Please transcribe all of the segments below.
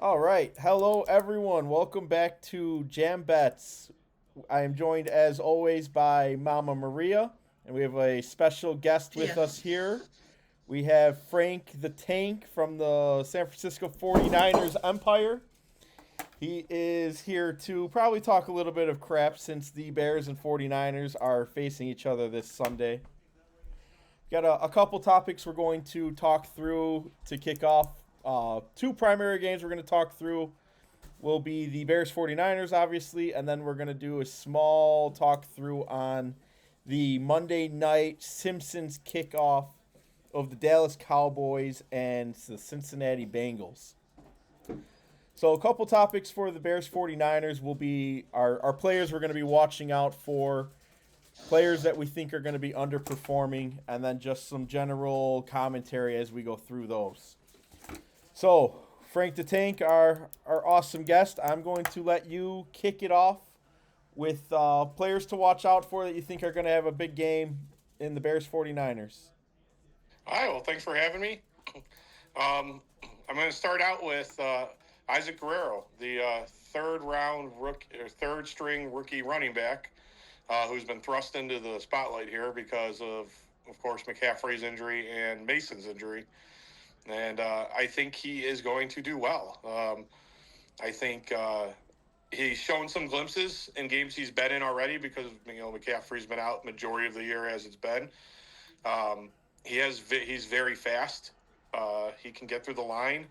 All right. Hello, everyone. Welcome back to Jam Bets. I am joined, as always, by Mama Maria, and we have a special guest with Yeah. us here. We have Frank the Tank from the San Francisco 49ers Empire. He is here to probably talk a little bit of crap since the Bears and 49ers are facing each other this Sunday. Got a couple topics we're going to talk through to kick off. Two primary games we're going to talk through will be the Bears 49ers, obviously, and then we're going to do a small talk through on the Monday night Simpsons kickoff of the Dallas Cowboys and the Cincinnati Bengals. So, a couple topics for the Bears 49ers will be our players we're going to be watching out for, players that we think are going to be underperforming, and then just some general commentary as we go through those. So, Frank the Tank, our awesome guest, I'm going to let you kick it off with players to watch out for that you think are going to have a big game in the Bears 49ers. Hi, well, thanks for having me. I'm going to start out with Isaac Guerrero, the third round rookie or third string rookie running back, who's been thrust into the spotlight here because of course, McCaffrey's injury and Mason's injury, and I think he is going to do well. I think he's shown some glimpses in games he's been in already because McCaffrey's been out majority of the year as it's been. Um, he's very fast. He can get through the line,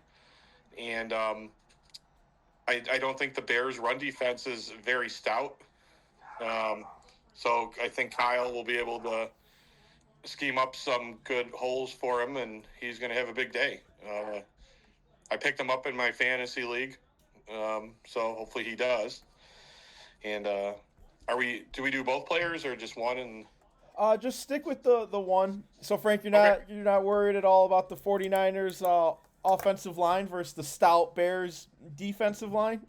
and I don't think the Bears' run defense is very stout. Um, so I think Kyle will be able to scheme up some good holes for him, and he's going to have a big day. I picked him up in my fantasy league, so hopefully he does. And are we? Do we do both players or just one? And Just stick with the one. So, Frank, okay. you're not worried at all about the 49ers offensive line versus the stout Bears defensive line?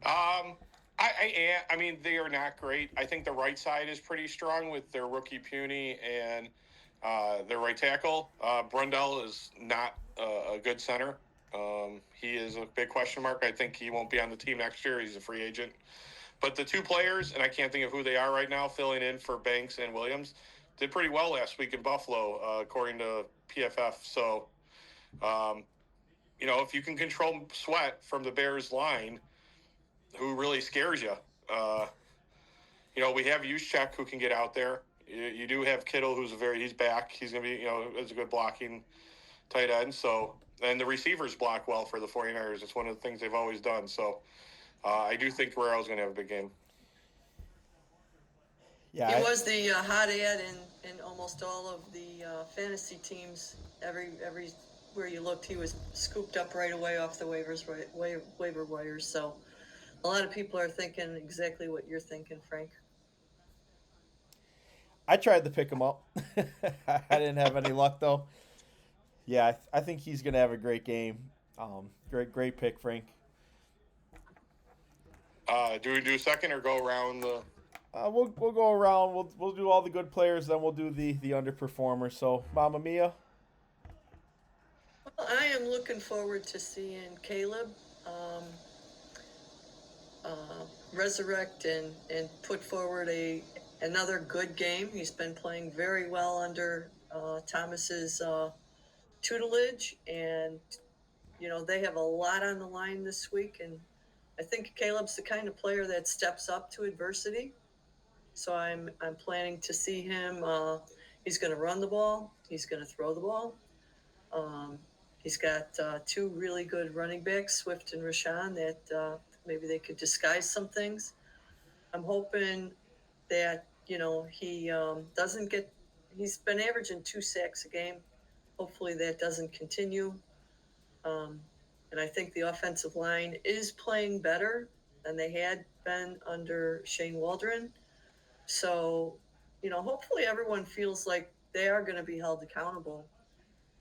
I mean, they are not great. I think the right side is pretty strong with their rookie Puny and their right tackle. Brundle is not a good center. He is a big question mark. I think he won't be on the team next year. He's a free agent. But the two players, and I can't think of who they are right now, filling in for Banks and Williams, did pretty well last week in Buffalo, according to PFF. So, um, if you can control Sweat from the Bears line, who really scares you? Uh, we have Juszczyk who can get out there. You do have Kittle, he's back. He's going to be, as a good blocking tight end. So, and the receivers block well for the 49ers. It's one of the things they've always done. So, I do think Guerrero's going to have a big game. Yeah, He was the hot ad in almost all of the fantasy teams. Every where you looked, he was scooped up right away off the waiver wires. So a lot of people are thinking exactly what you're thinking, Frank. I tried to pick him up. I didn't have any luck though. Yeah, I think he's gonna have a great game. Great pick, Frank. Do we do a second or go around the? We'll go around. We'll do all the good players, then we'll do the underperformers. So, Mamma Mia. Well, I am looking forward to seeing Caleb um, resurrect and put forward a another good game. He's been playing very well under Thomas's tutelage, and they have a lot on the line this week, and I think Caleb's the kind of player that steps up to adversity. So I'm planning to see him. He's going to run the ball. He's going to throw the ball. Um, he's got two really good running backs, Swift and Rashawn, that maybe they could disguise some things. I'm hoping that he doesn't get. He's been averaging 2 sacks a game. Hopefully that doesn't continue. Um, and I think the offensive line is playing better than they had been under Shane Waldron. So, hopefully everyone feels like they are going to be held accountable.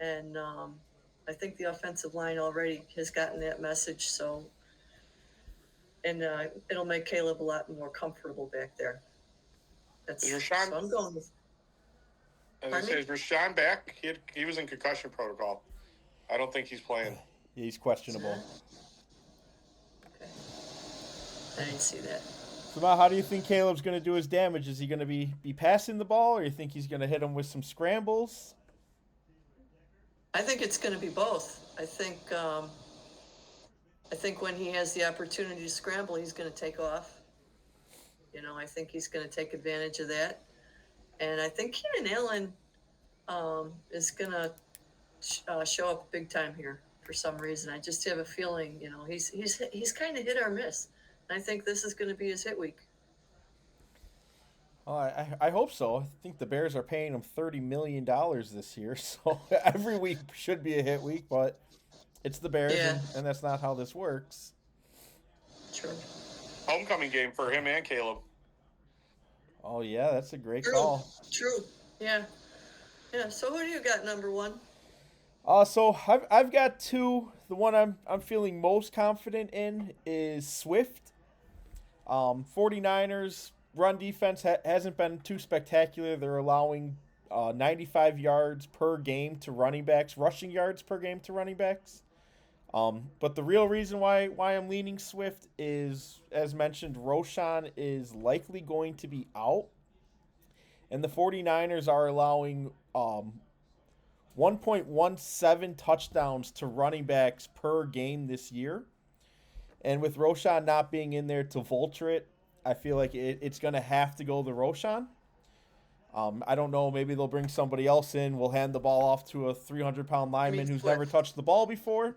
And I think the offensive line already has gotten that message. So, and it'll make Caleb a lot more comfortable back there. Is That's Rashawn? so I'm going with. As I Pardon say, me? is Rashawn back? He was in concussion protocol. I don't think he's playing. He's questionable. Okay. I didn't see that. So now, how do you think Caleb's going to do his damage? Is he going to be passing the ball, or you think he's going to hit him with some scrambles? I think it's going to be both. I think when he has the opportunity to scramble, he's going to take off. I think he's going to take advantage of that. And I think Keenan Allen is going to show up big time here for some reason. I just have a feeling, he's kind of hit or miss. And I think this is going to be his hit week. Oh, I hope so. I think the Bears are paying him $30 million this year, so every week should be a hit week. But it's the Bears, Yeah. and that's not how this works. True. Homecoming game for him and Caleb. Oh yeah, that's a great True. call. True. Yeah. Yeah. So who do you got number one? So I've got two. The one I'm feeling most confident in is Swift. 49ers run defense hasn't been too spectacular. They're allowing 95 yards per game to running backs, rushing yards per game to running backs. But the real reason why I'm leaning Swift is, as mentioned, Roshan is likely going to be out. And the 49ers are allowing 1.17 touchdowns to running backs per game this year. And with Roshan not being in there to vulture it, I feel like it's going to have to go to Roshan. I don't know. Maybe they'll bring somebody else in. We'll hand the ball off to a 300-pound lineman who's never touched the ball before.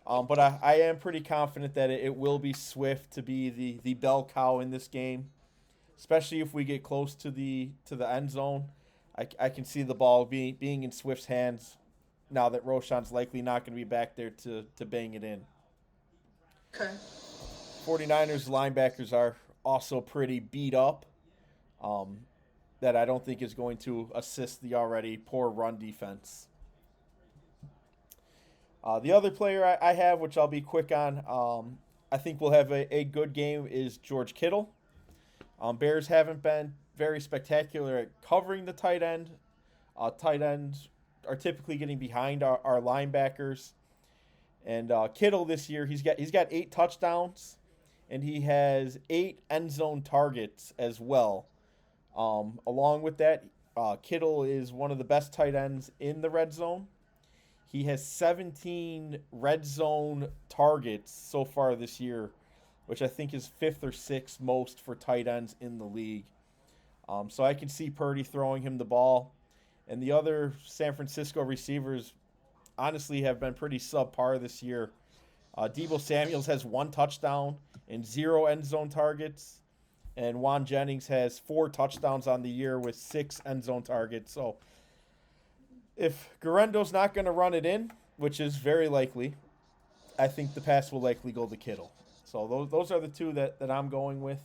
But I am pretty confident that it will be Swift to be the bell cow in this game, especially if we get close to the end zone. I can see the ball being in Swift's hands now that Roshan's likely not going to be back there to bang it in. Okay. 49ers linebackers are also pretty beat up. That I don't think is going to assist the already poor run defense. The other player I have, which I'll be quick on, I think will have a good game, is George Kittle. Bears haven't been very spectacular at covering the tight end. Tight ends are typically getting behind our linebackers. And Kittle this year, he's got 8 touchdowns, and he has 8 end zone targets as well. Along with that, Kittle is one of the best tight ends in the red zone. He has 17 red zone targets so far this year, which I think is 5th or 6th most for tight ends in the league. So I can see Purdy throwing him the ball. And the other San Francisco receivers honestly have been pretty subpar this year. Deebo Samuels has 1 touchdown and 0 end zone targets. And Juan Jennings has 4 touchdowns on the year with 6 end zone targets. So if Garendo's not going to run it in, which is very likely, I think the pass will likely go to Kittle. So those are the two that I'm going with.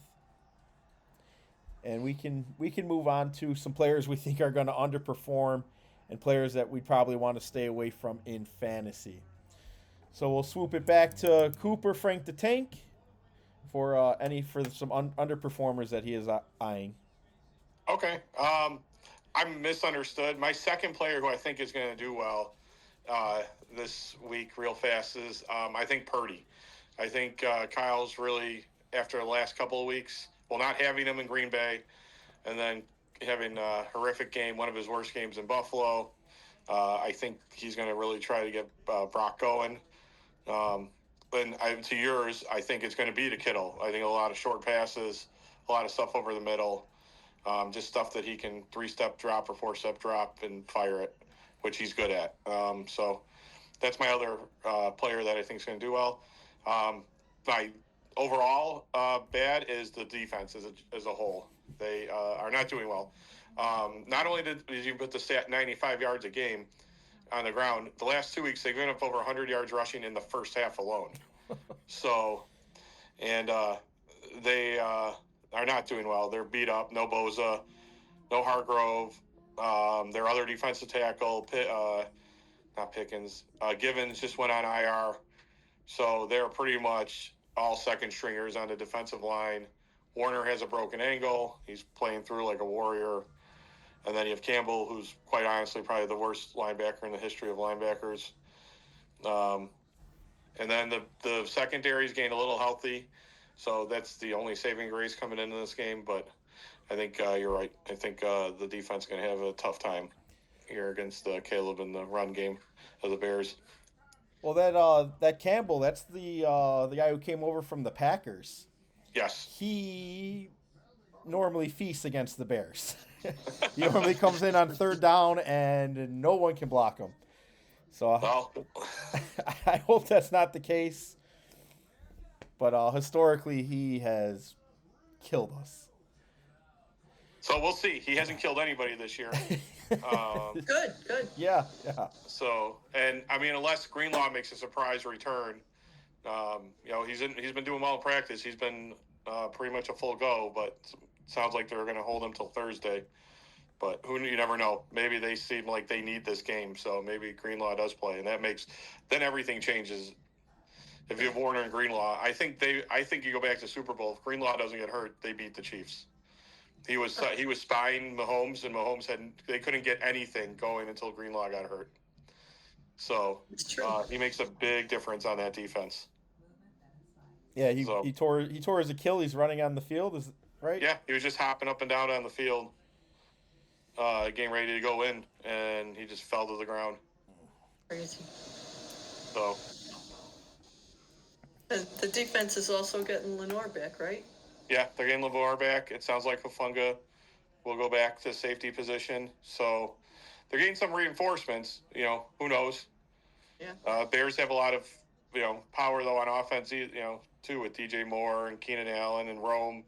And we can move on to some players we think are going to underperform and players that we probably want to stay away from in fantasy. So we'll swoop it back to Cooper Frank the Tank for some underperformers that he is eyeing. Okay. I'm misunderstood. My second player who I think is going to do well this week real fast is I think Purdy. I think Kyle's really, after the last couple of weeks, not having him in Green Bay and then having a horrific game, one of his worst games in Buffalo, I think he's going to really try to get Brock going. And to yours, I think it's going to be to Kittle. I think a lot of short passes, a lot of stuff over the middle, just stuff that he can 3-step drop or 4-step drop and fire it, which he's good at. So that's my other player that I think is going to do well. My overall bad is the defense as a whole. They are not doing well. Not only did you put the stat 95 yards a game on the ground, the last 2 weeks they've given up over 100 yards rushing in the first half alone. So, and they are not doing well. They're beat up. No Boza, no Hargrove. Their other defensive tackle, not Pickens, Givens just went on IR. So they're pretty much all second stringers on the defensive line. Warner has a broken ankle. He's playing through like a warrior. And then you have Campbell, who's quite honestly probably the worst linebacker in the history of linebackers. And then the secondaries gained a little healthy, so that's the only saving grace coming into this game. But I think you're right. I think the defense is going to have a tough time here against Caleb in the run game of the Bears. Well, that Campbell, that's the guy who came over from the Packers. Yes. He normally feasts against the Bears. He normally comes in on third down and no one can block him. So Well, I hope that's not the case. But historically, he has killed us. so we'll see. He hasn't killed anybody this year. Good, good. Yeah, yeah. So, and I mean, unless Greenlaw makes a surprise return, he's been doing well in practice. He's been pretty much a full go, but sounds like they're going to hold him till Thursday. But you never know. Maybe they seem like they need this game, so maybe Greenlaw does play, and then everything changes. If you have Warner and Greenlaw, I think you go back to Super Bowl. If Greenlaw doesn't get hurt, they beat the Chiefs. He was spying Mahomes, and Mahomes they couldn't get anything going until Greenlaw got hurt. So he makes a big difference on that defense. Yeah, he tore his Achilles running on the field, is right? Yeah, he was just hopping up and down on the field, getting ready to go in, and he just fell to the ground. Crazy. So. And the defense is also getting Lenore back, right? Yeah, they're getting LeVar back. It sounds like Hufanga will go back to safety position. So they're getting some reinforcements. Who knows? Yeah. Bears have a lot of, power, though, on offense, too, with DJ Moore and Keenan Allen and Rome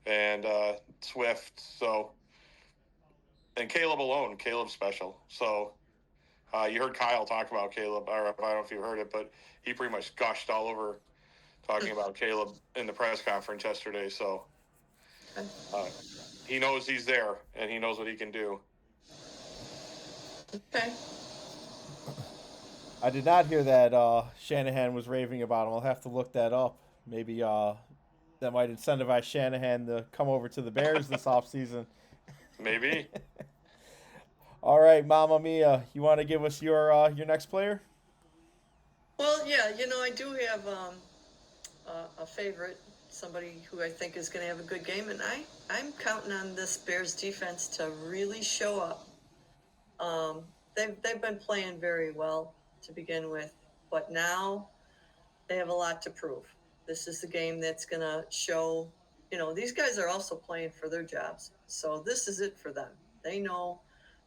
and Swift. So, and Caleb's special. So you heard Kyle talk about Caleb. I don't know if you heard it, but he pretty much gushed all over talking about Caleb in the press conference yesterday. So he knows he's there, and he knows what he can do. Okay. I did not hear that Shanahan was raving about him. I'll have to look that up. Maybe that might incentivize Shanahan to come over to the Bears this offseason. Maybe. All right, Mamma Mia, you want to give us your next player? Well, yeah, I do have a favorite, somebody who I think is going to have a good game, and I'm counting on this Bears defense to really show up. They've been playing very well to begin with, but now they have a lot to prove. This is the game that's going to show, these guys are also playing for their jobs, so this is it for them. They know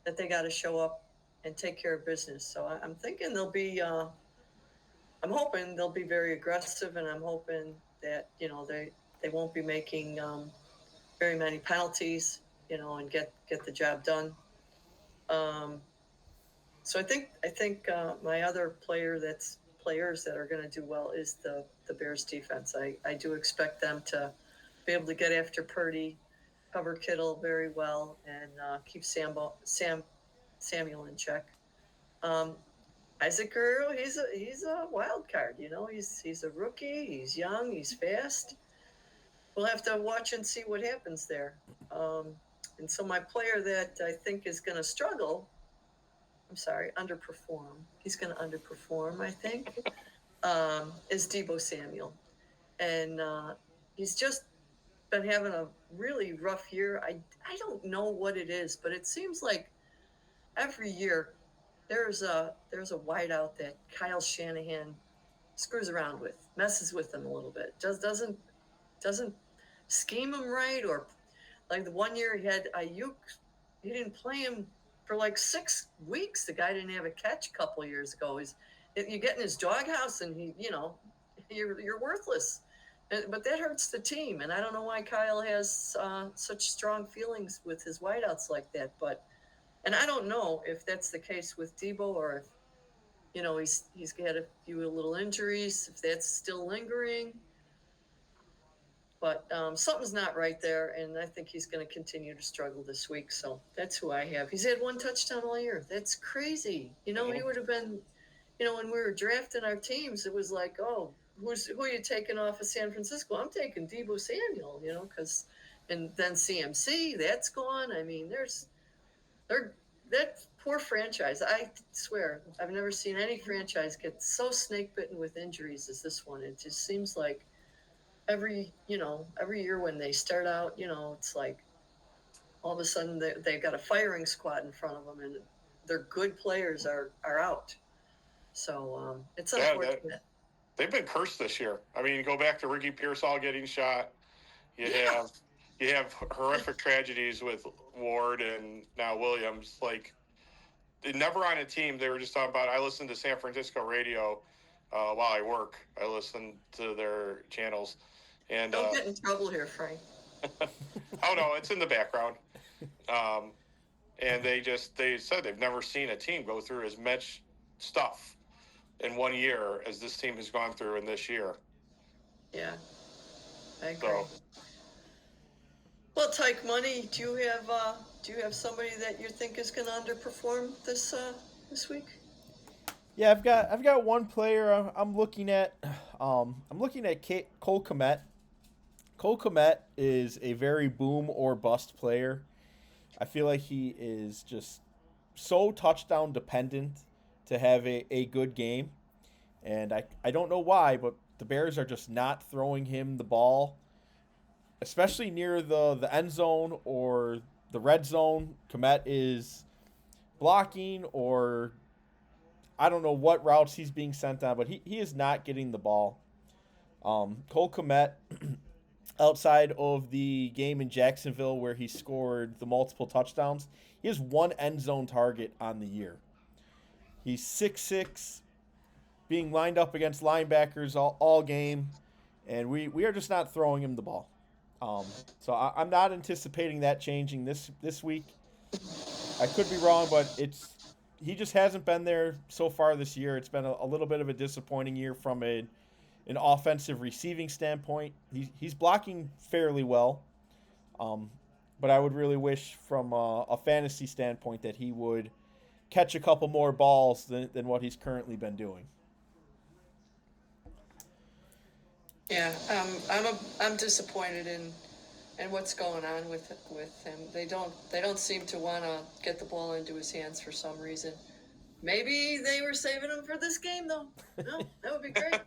that they got to show up and take care of business. So I'm thinking I'm hoping they'll be very aggressive, and I'm hoping that they won't be making very many penalties, and get the job done. So I think my other players that are going to do well is the Bears defense. I do expect them to be able to get after Purdy, cover Kittle very well, and keep Samuel in check. Isaac Guerrero, he's a wild card. He's a rookie. He's young. He's fast. We'll have to watch and see what happens there. And so my player that I think is going to struggle, underperform. He's going to underperform, I think, is Deebo Samuel. And he's just been having a really rough year. I don't know what it is, but it seems like every year there's a wideout that Kyle Shanahan screws around with, messes with him a little bit. Just doesn't scheme him right, or like the one year he had Ayuk, he didn't play him for like 6 weeks. The guy didn't have a catch a couple of years ago. You get in his doghouse and you're worthless. But that hurts the team, and I don't know why Kyle has such strong feelings with his wideouts like that. And I don't know if that's the case with Deebo, or if he's had a few little injuries, if that's still lingering. But something's not right there, and I think he's going to continue to struggle this week. So that's who I have. He's had 1 touchdown all year. That's crazy. He would have been, when we were drafting our teams, it was like, oh, who are you taking off of San Francisco? I'm taking Deebo Samuel, and then CMC, that's gone. I mean, that poor franchise. I swear, I've never seen any franchise get so snake bitten with injuries as this one. It just seems like every year when they start out, it's like all of a sudden they've got a firing squad in front of them, and their good players are out. So it's unfortunate. They've been cursed this year. I mean, go back to Ricky Pearsall getting shot. You Yeah. have horrific tragedies with Ward and now Williams. Like, never on a team. They were just talking about. I listen to San Francisco radio while I work. I listen to their channels, and Don't get in trouble here, Frank. oh no, it's in the background. And they said they've never seen a team go through as much stuff in 1 year as this team has gone through in this year. Yeah, I agree. So, well, Tyke Money, do you have somebody that you think is going to underperform this week? Yeah, I've got one player I'm looking at. I'm looking at Cole Kmet. Cole Kmet is a very boom or bust player. I feel like he is just so touchdown dependent to have a good game. And I don't know why, but the Bears are just not throwing him the ball, especially near the end zone or the red zone. Kmet is blocking, or I don't know what routes he's being sent on, but he is not getting the ball. Cole Kmet, outside of the game in Jacksonville where he scored the multiple touchdowns, he has one end zone target on the year. He's 6'6", being lined up against linebackers all game, and we are just not throwing him the ball. So I'm not anticipating that changing this week. I could be wrong, but he just hasn't been there so far this year. It's been a little bit of a disappointing year from an offensive receiving standpoint. He's blocking fairly well, but I would really wish from a fantasy standpoint that he would catch a couple more balls than what he's currently been doing. Yeah, I'm disappointed in what's going on with him. They don't seem to want to get the ball into his hands for some reason. Maybe they were saving him for this game, though. No, that would be great.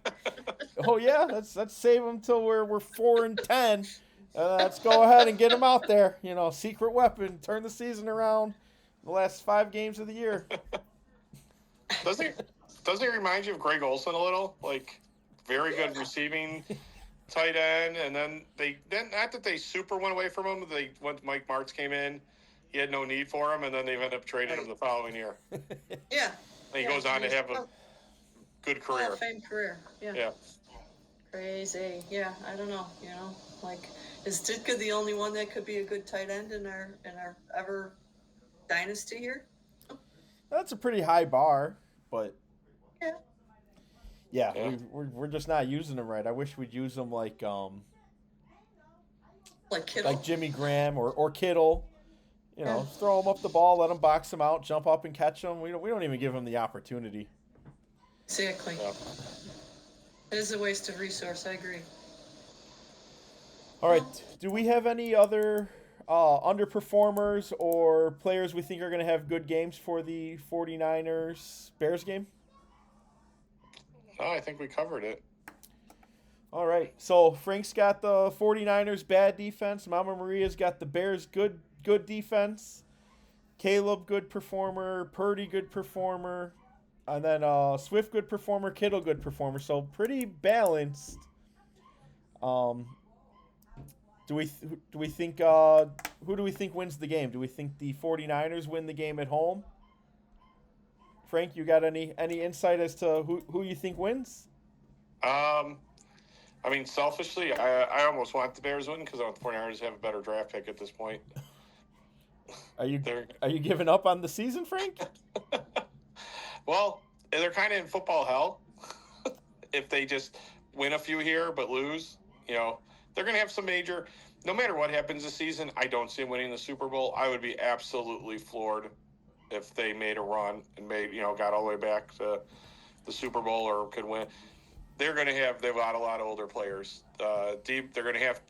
Oh yeah, let's save him till we're 4-10. Let's go ahead and get him out there. Secret weapon. Turn the season around. The last 5 games of the year. Doesn't he remind you of Greg Olson a little? Like, very good receiving tight end, and then not that they super went away from him. Once Mike Martz came in, he had no need for him, and then they ended up trading him the following year. Yeah. And he goes on to have a good career. Hall of Fame career. Yeah. Crazy. Yeah, I don't know. Like, is Ditka the only one that could be a good tight end in our ever dynasty here? That's a pretty high bar, but yeah, we're just not using them right. I wish we'd use them like Kittle, like Jimmy Graham or Kittle. Throw them up the ball, let them box them out, jump up and catch them. We don't even give them the opportunity. Exactly. Yeah. It is a waste of resource. I agree. All right. Do we have any other underperformers or players we think are going to have good games for the 49ers Bears game? No, I think we covered it. All right. So Frank's got the 49ers bad defense. Mama Maria's got the Bears good defense. Caleb, good performer. Purdy, good performer. And then Swift, good performer. Kittle, good performer. So pretty balanced. Do we think who do we think wins the game? Do we think the 49ers win the game at home? Frank, you got any insight as to who you think wins? I mean, selfishly, I almost want the Bears win because I want the 49ers to have a better draft pick at this point. Are you giving up on the season, Frank? Well, they're kind of in football hell. If they just win a few here but lose, they're going to have some major. No matter what happens this season, I don't see them winning the Super Bowl. I would be absolutely floored if they made a run and got all the way back to the Super Bowl or could win. They've got a lot of older players. They're going to have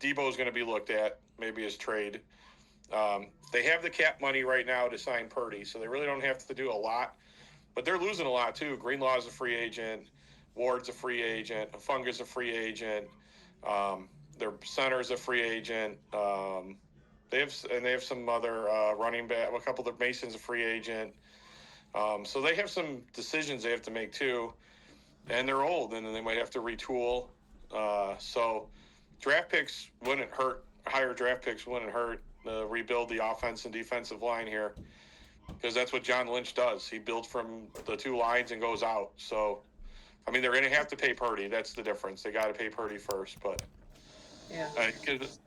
Debo's going to be looked at maybe as trade. They have the cap money right now to sign Purdy, so they really don't have to do a lot. But they're losing a lot too. Greenlaw's a free agent. Ward's a free agent. Funga's a free agent. Their center's a free agent. They have some other running back. A couple of Mason's a free agent. So they have some decisions they have to make too, and they're old, and they might have to retool. So draft picks wouldn't hurt. Higher draft picks wouldn't hurt. Rebuild the offense and defensive line here, because that's what John Lynch does. He builds from the two lines and goes out. So, I mean, they're going to have to pay Purdy. That's the difference. They got to pay Purdy first. But Yeah.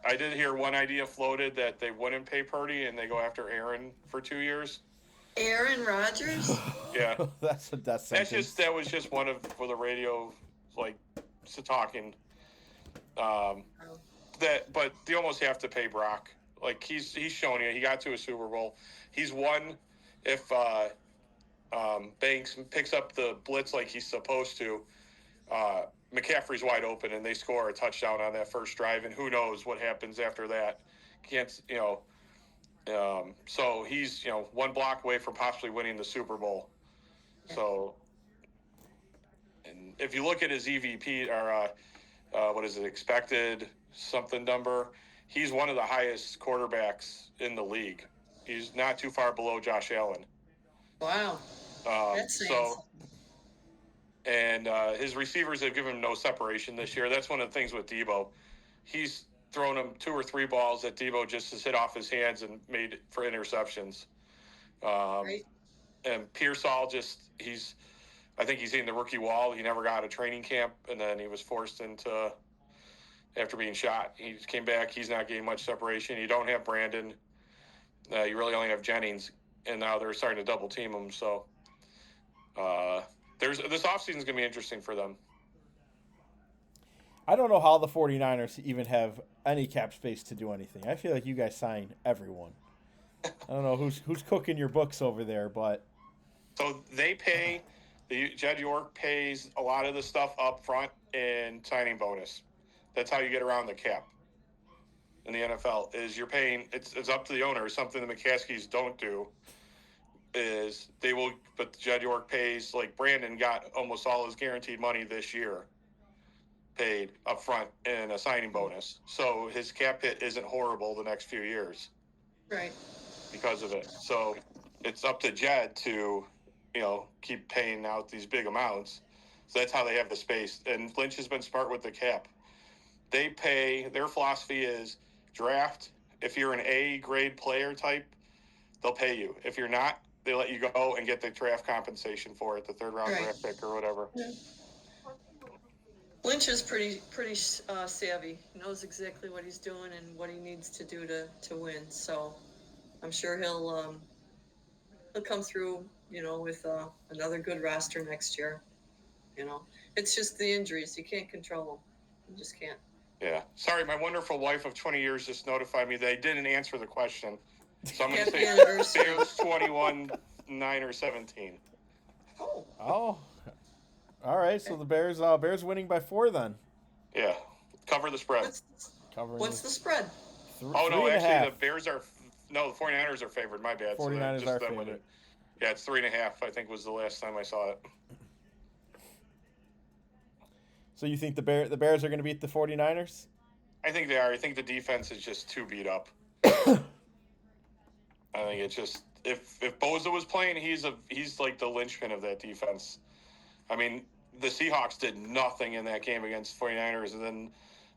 I did hear one idea floated that they wouldn't pay Purdy and they go after Aaron for 2 years. Aaron Rodgers? Yeah. That's a death sentence. That was just one of for the radio, like, talking. But they almost have to pay Brock. Like, he's shown you. He got to a Super Bowl. He's won if Banks picks up the blitz like he's supposed to. McCaffrey's wide open, and they score a touchdown on that first drive, and who knows what happens after that. So he's, one block away from possibly winning the Super Bowl. So, and if you look at his EVP, or what is it, expected something number, he's one of the highest quarterbacks in the league. He's not too far below Josh Allen. Wow. That's nice. So, and his receivers have given him no separation this year. That's one of the things with Debo. He's thrown him 2 or 3 balls that Debo just has hit off his hands and made for interceptions. Right. And Pearsall I think he's hitting the rookie wall. He never got a training camp, and then he was forced into, after being shot. He came back. He's not getting much separation. You don't have Brandon. You really only have Jennings, and now they're starting to double team him. So this offseason is going to be interesting for them. I don't know how the 49ers even have any cap space to do anything. I feel like you guys sign everyone. I don't know who's cooking your books over there, but so they pay. Jed York pays a lot of the stuff up front in signing bonus. That's how you get around the cap in the NFL. Is you're paying. It's up to the owner. Something the McCaskies don't do is they will. But Jed York pays, like Brandon got almost all his guaranteed money this year paid up front in a signing bonus. So his cap hit isn't horrible the next few years. Right. Because of it. So it's up to Jed to, keep paying out these big amounts. So that's how they have the space. And Lynch has been smart with the cap. They pay, their philosophy is draft. If you're an A grade player type, they'll pay you. If you're not, they let you go and get the draft compensation for it, the 3rd round draft pick or whatever. Yeah. Lynch is pretty savvy. He knows exactly what he's doing and what he needs to do to win. So I'm sure he'll come through, with another good roster next year. It's just the injuries. You can't control them. You just can't. Yeah. Sorry, my wonderful wife of 20 years just notified me that I didn't answer the question. So I'm going to say it was 21, 9, or 17. Oh. All right. So the Bears winning by 4 then. Yeah. Cover the spread. What's the spread? No, actually the Bears are the 49ers are favored. My bad. 49ers are favored. Yeah, it's 3.5. I think was the last time I saw it. So you think the Bears are going to beat the 49ers? I think they are. I think the defense is just too beat up. I think it's just if Bosa was playing, he's like the linchpin of that defense. I mean, the Seahawks did nothing in that game against 49ers, and then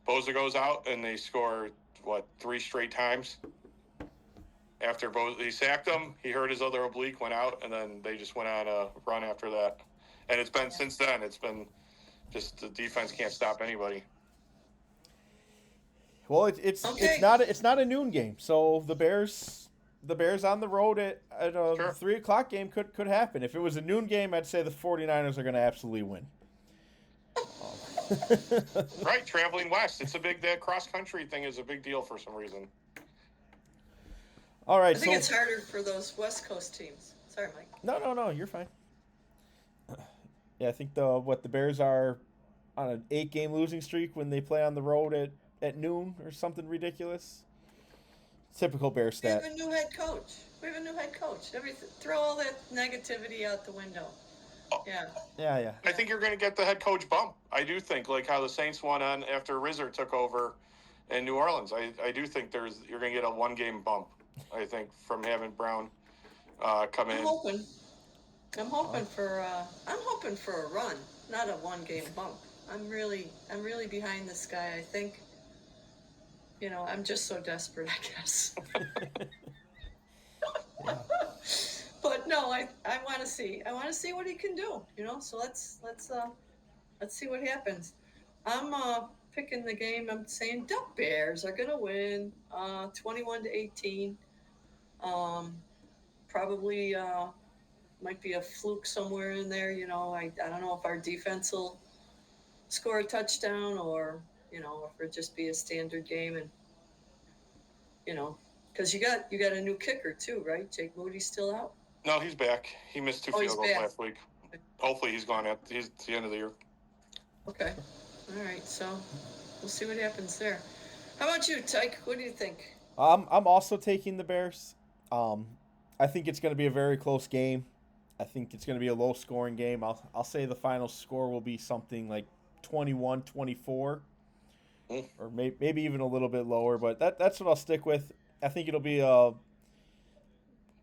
Bosa goes out and they score 3 straight times. After he sacked him, he hurt his other oblique, went out, and then they just went on a run after that. And it's been since then. It's been just the defense can't stop anybody. Well, it's not a noon game, so the Bears on the road at a 3:00 game could happen. If it was a noon game, I'd say the 49ers are going to absolutely win. Right, traveling west. It's a that cross country thing is a big deal for some reason. All right, I think it's harder for those West Coast teams. Sorry, Mike. No, you're fine. Yeah, I think the Bears are on an 8-game losing streak when they play on the road at noon or something ridiculous. Typical Bear We stat. have a new head coach. We have a new head coach. Throw all that negativity out the window. Yeah. Yeah. I think you're going to get the head coach bump. I do think, like how the Saints won on after Rizzer took over in New Orleans. I do think you're going to get a 1-game bump. I think from having Brown come in. I'm hoping for a run, not a 1-game bump. I'm really behind this guy. I think, I'm just so desperate, I guess. Yeah. But no, I want to see what he can do. So let's see what happens. I'm picking the game. I'm saying Duck Bears are gonna win, 21-18. Probably might be a fluke somewhere in there. I don't know if our defense will score a touchdown or if it'll just be a standard game, and because you got a new kicker too, right? Jake Moody's still out. No, he's back. He missed 2 field goals back. last week. Hopefully he's gone at the end of the year. Okay. All right. So we'll see what happens there. How about you, Tyke? What do you think? I'm also taking the Bears. I think it's going to be a very close game. I think it's going to be a low-scoring game. I'll say the final score will be something like 21-24, or maybe even a little bit lower. But that's what I'll stick with. I think it'll be a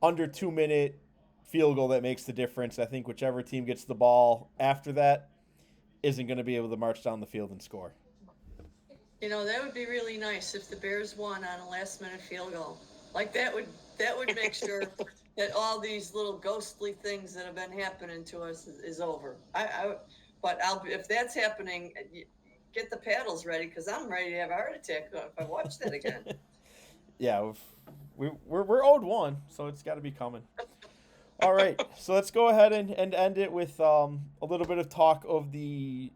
under 2-minute field goal that makes the difference. I think whichever team gets the ball after that isn't going to be able to march down the field and score. That would be really nice if the Bears won on a last-minute field goal. Like that would make sure that all these little ghostly things that have been happening to us is over. But if that's happening, get the paddles ready because I'm ready to have a heart attack if I watch that again. Yeah, we're owed one, so it's got to be coming. All right, so let's go ahead and end it with a little bit of talk of the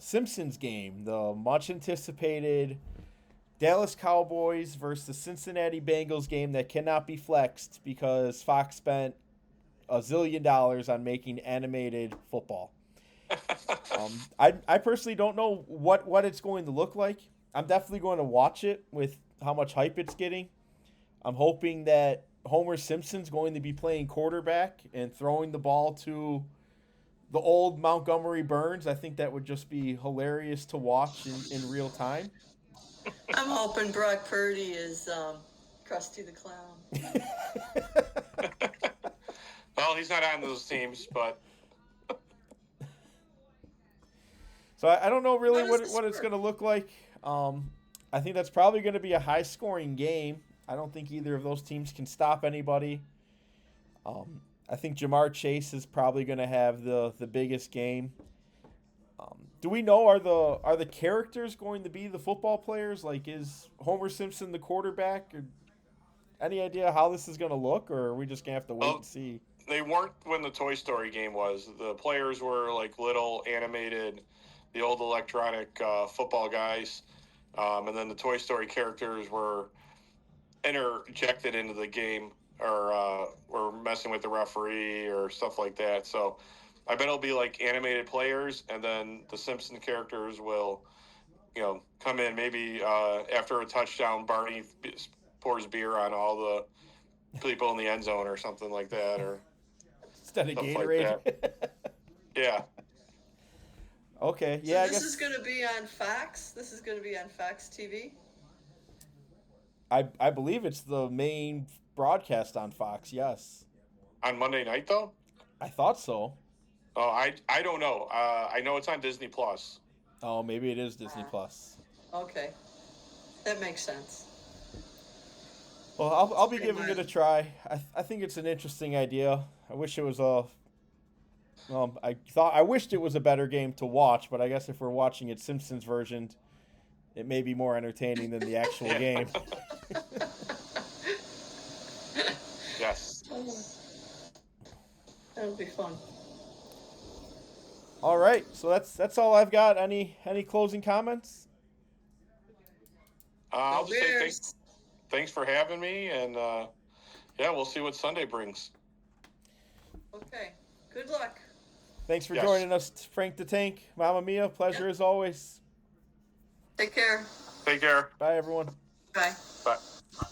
Simpsons game, the much anticipated Dallas Cowboys versus the Cincinnati Bengals game that cannot be flexed because Fox spent $1 zillion on making animated football. I personally don't know what it's going to look like. I'm definitely going to watch it with how much hype it's getting. I'm hoping that Homer Simpson's going to be playing quarterback and throwing the ball to the old Montgomery Burns. I think that would just be hilarious to watch in real time. I'm hoping Brock Purdy is Krusty the Clown. Well, he's not on those teams, but so I don't know really what it's going to look like. I think that's probably going to be a high-scoring game. I don't think either of those teams can stop anybody. I think Jamar Chase is probably going to have the biggest game. Do we know are the characters going to be the football players? Like, is Homer Simpson the quarterback? Or any idea how this is going to look, or are we just going to have to wait and see? They weren't when the Toy Story game was. The players were like little animated, the old electronic football guys, and then the Toy Story characters were interjected into the game or messing with the referee or stuff like that. So I bet it'll be like animated players, and then the Simpson characters will, come in maybe after a touchdown. Barney pours beer on all the people in the end zone or something like that, or instead of Gatorade. Like yeah. Okay. So yeah. this is going to be on Fox. This is going to be on Fox TV. I believe it's the main broadcast on Fox. Yes. On Monday night, though. I thought so. Oh, I don't know. I know it's on Disney Plus. Oh, maybe it is Disney Plus. Okay, that makes sense. Well, I'll be giving it a try. I think it's an interesting idea. I wish it was I wished it was a better game to watch, but I guess if we're watching it Simpsons version, it may be more entertaining than the actual game. Yes. That'll be fun. All right, so that's all I've got. Any closing comments? I'll just say thanks for having me, and we'll see what Sunday brings. Okay. Good luck. Thanks for joining us, Frank the Tank. Mamma Mia, pleasure as always. Take care. Take care. Bye, everyone. Bye. Bye.